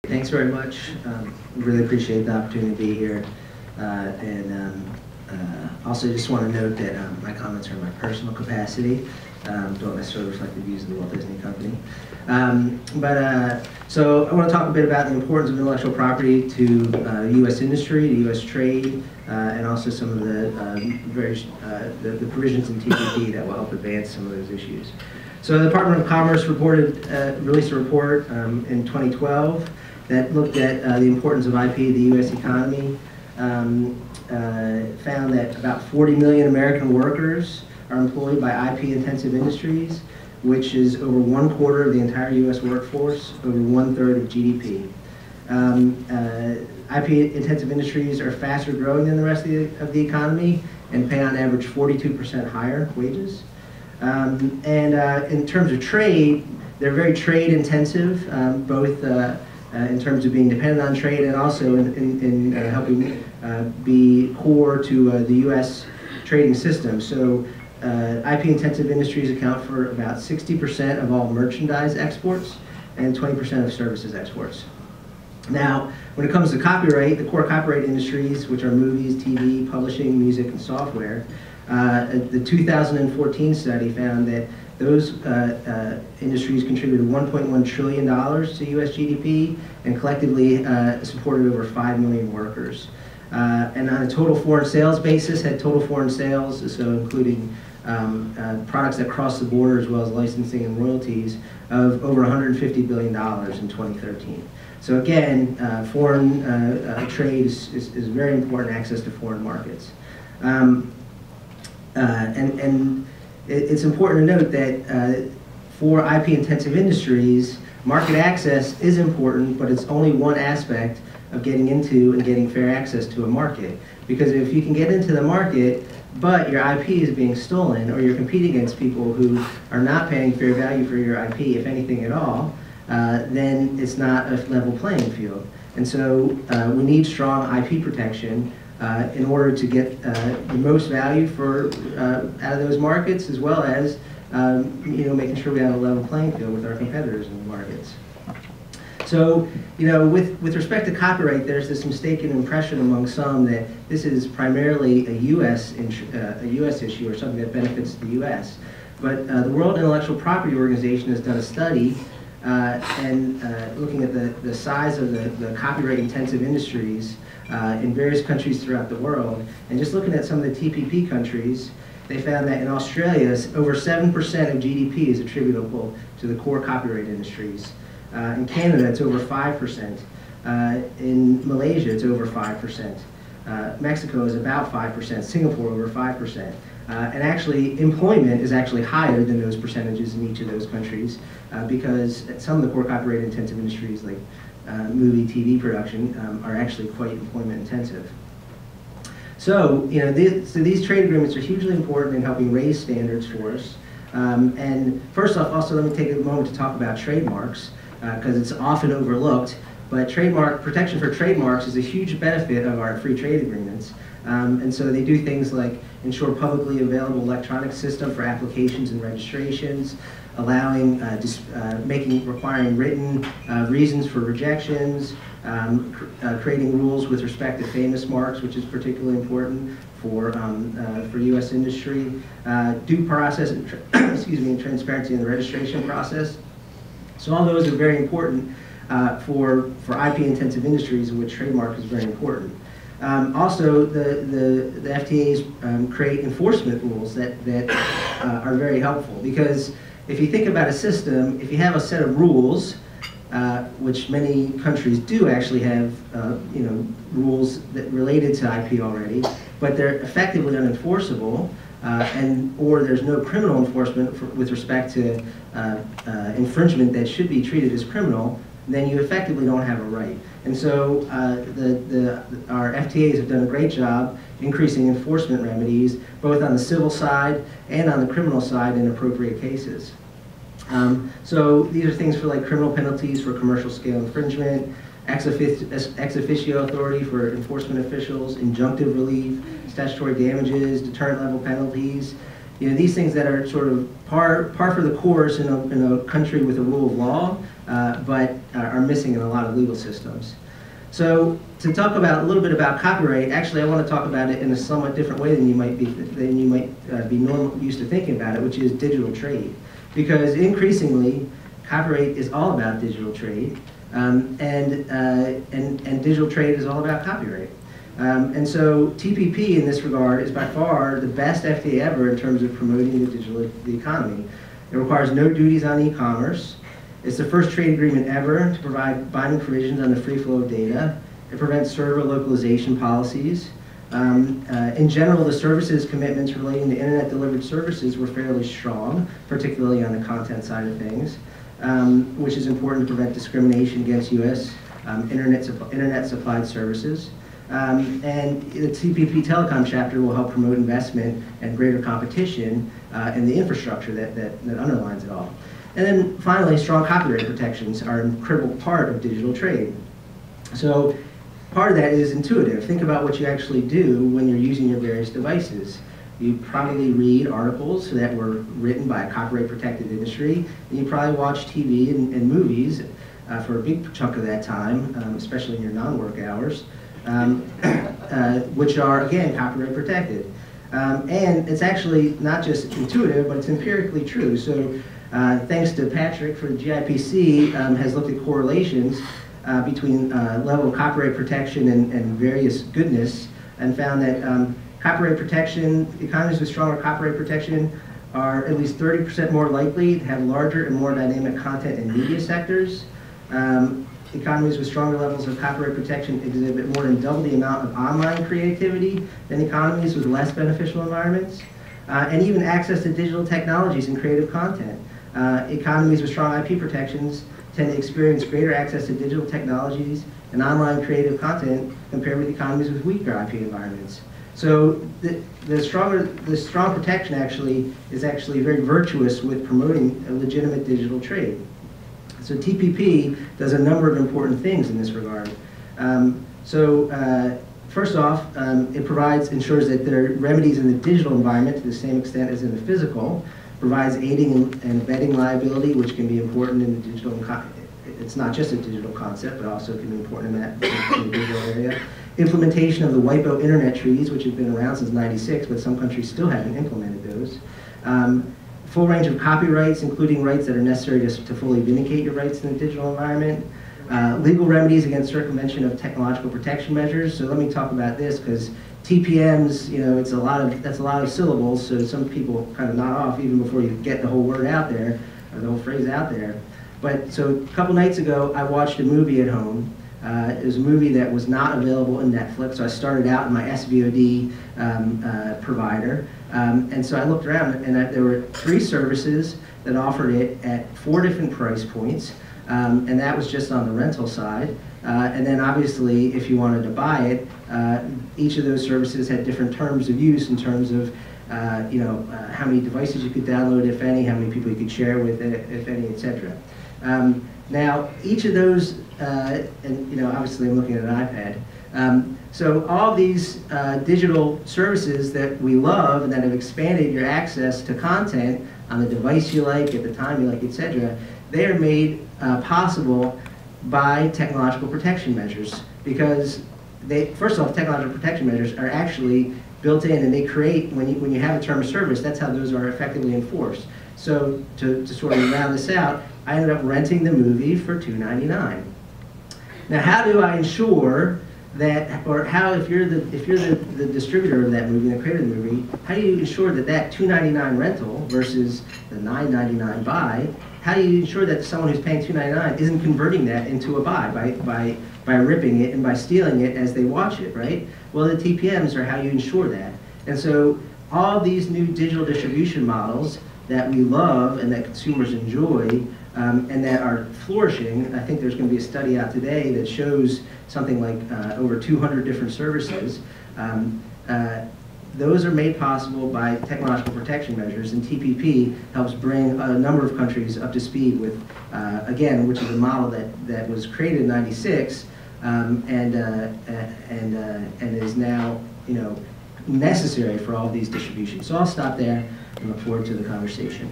Thanks very much. Really appreciate the opportunity to be here. Also just want to note that my comments are in my personal capacity. Don't necessarily reflect the views of the Walt Disney Company. So I want to talk a bit about the importance of intellectual property to U.S. industry, to U.S. trade, and also some of the the provisions in TPP that will help advance some of those issues. So the Department of Commerce released a report in 2012 that looked at the importance of IP to the U.S. economy. Found that about 40 million American workers are employed by IP-intensive industries, which is over 1/4 of the entire U.S. workforce, over 1/3 of GDP. IP-intensive industries are faster growing than the rest of the economy and pay on average 42% higher wages. In terms of trade, they're very trade-intensive, both in terms of being dependent on trade and also in helping be core to the U.S. trading system. So IP-intensive industries account for about 60% of all merchandise exports and 20% of services exports. Now, when it comes to copyright, the core copyright industries, which are movies, TV, publishing, music, and software, the 2014 study found that those industries contributed $1.1 trillion to U.S. GDP and collectively supported over 5 million workers. And on a total foreign sales basis, had total foreign sales, so including products that cross the border as well as licensing and royalties, of over $150 billion in 2013. So again, foreign trade is very important, access to foreign markets. It's important to note that for IP-intensive industries, market access is important, but it's only one aspect of getting into and getting fair access to a market. Because if you can get into the market, but your IP is being stolen, or you're competing against people who are not paying fair value for your IP, if anything at all, then it's not a level playing field. And so we need strong IP protection in order to get the most value out of those markets, as well as making sure we have a level playing field with our competitors in the markets. So, with respect to copyright, there's this mistaken impression among some that this is primarily a U.S. issue or something that benefits the U.S. But the World Intellectual Property Organization has done a study looking at the size of the copyright-intensive industries in various countries throughout the world, and just looking at some of the TPP countries, they found that in Australia, over 7% of GDP is attributable to the core copyright industries. In Canada, it's over 5%. In Malaysia, it's over 5%. Mexico is about 5%. Singapore, over 5%. And actually, employment is actually higher than those percentages in each of those countries because some of the core copyright-intensive industries, like movie, TV production, are actually quite employment-intensive. So, these trade agreements are hugely important in helping raise standards for us. And first off, also let me take a moment to talk about trademarks, because it's often overlooked. But protection for trademarks is a huge benefit of our free trade agreements. And so they do things like ensure publicly available electronic system for applications and registrations, allowing, requiring written reasons for rejections, creating rules with respect to famous marks, which is particularly important for U.S. industry, due process and transparency in the registration process. So all those are very important for IP-intensive industries in which trademark is very important. Also, the FTAs create enforcement rules that are very helpful, because if you think about a system, if you have a set of rules, which many countries do actually have, rules that related to IP already, but they're effectively unenforceable, or there's no criminal enforcement with respect to infringement that should be treated as criminal, then you effectively don't have a right. And so our FTAs have done a great job increasing enforcement remedies, both on the civil side and on the criminal side in appropriate cases. So these are things for like criminal penalties for commercial scale infringement, ex officio authority for enforcement officials, injunctive relief, statutory damages, deterrent level penalties. These things that are sort of par for the course in a country with a rule of law, but are missing in a lot of legal systems. So to talk about a little bit about copyright, actually I want to talk about it in a somewhat different way than you might be used to thinking about it, which is digital trade. Because increasingly, copyright is all about digital trade, and digital trade is all about copyright. And so TPP in this regard is by far the best FTA ever in terms of promoting the economy. It requires no duties on e-commerce. It's the first trade agreement ever to provide binding provisions on the free flow of data. It prevents server localization policies. In general, the services commitments relating to internet-delivered services were fairly strong, particularly on the content side of things, which is important to prevent discrimination against U.S. internet-supplied services. And the TPP Telecom chapter will help promote investment and greater competition in the infrastructure that underlines it all. And then finally, strong copyright protections are an critical part of digital trade. So part of that is intuitive. Think about what you actually do when you're using your various devices. You probably read articles that were written by a copyright-protected industry, and you probably watch TV and movies for a big chunk of that time, especially in your non-work hours, which are, again, copyright protected. And it's actually not just intuitive, but it's empirically true. So thanks to Patrick for the GIPC, has looked at correlations between level of copyright protection and various goodness, and found that copyright protection, economies with stronger copyright protection are at least 30% more likely to have larger and more dynamic content in media sectors. Economies with stronger levels of copyright protection exhibit more than double the amount of online creativity than economies with less beneficial environments. And even access to digital technologies and creative content. Economies with strong IP protections tend to experience greater access to digital technologies and online creative content compared with economies with weaker IP environments. So the strong protection is actually very virtuous with promoting a legitimate digital trade. So TPP does a number of important things in this regard. First off, it ensures that there are remedies in the digital environment to the same extent as in the physical, provides aiding and abetting liability, which can be important in the digital. It's not just a digital concept, but also can be important in the digital area. Implementation of the WIPO Internet treaties, which have been around since '96, but some countries still haven't implemented those. Full range of copyrights, including rights that are necessary to fully vindicate your rights in the digital environment. Legal remedies against circumvention of technological protection measures. So let me talk about this, because TPMs, that's a lot of syllables, so some people kind of nod off even before you get the whole word out there, or the whole phrase out there. But so a couple nights ago, I watched a movie at home. It was a movie that was not available in Netflix, so I started out in my SVOD provider. And so I looked around, and there were 3 services that offered it at 4 different price points, and that was just on the rental side. And then obviously, if you wanted to buy it, each of those services had different terms of use in terms of how many devices you could download, if any, how many people you could share with it, if any, etc. Now, each of those, and obviously I'm looking at an iPad. So all these digital services that we love and that have expanded your access to content on the device you like, at the time you like, etc., they are made possible by technological protection measures, because first off, technological protection measures are actually built in, and they create, when you have a term of service, that's how those are effectively enforced. So to sort of round this out, I ended up renting the movie for $2.99. Now, how do I ensure that, or how, if you're the distributor of that movie, the creator of the movie, how do you ensure that that $2.99 rental versus the $9.99 buy, how do you ensure that someone who's paying $2.99 isn't converting that into a buy by ripping it and by stealing it as they watch it, right? Well, the TPMs are how you ensure that. And so all these new digital distribution models that we love and that consumers enjoy and that are flourishing, I think there's going to be a study out today that shows something like over 200 different services. Those are made possible by technological protection measures, and TPP helps bring a number of countries up to speed with, again, which is a model that was created in '96 and is now, necessary for all of these distributions. So I'll stop there and look forward to the conversation.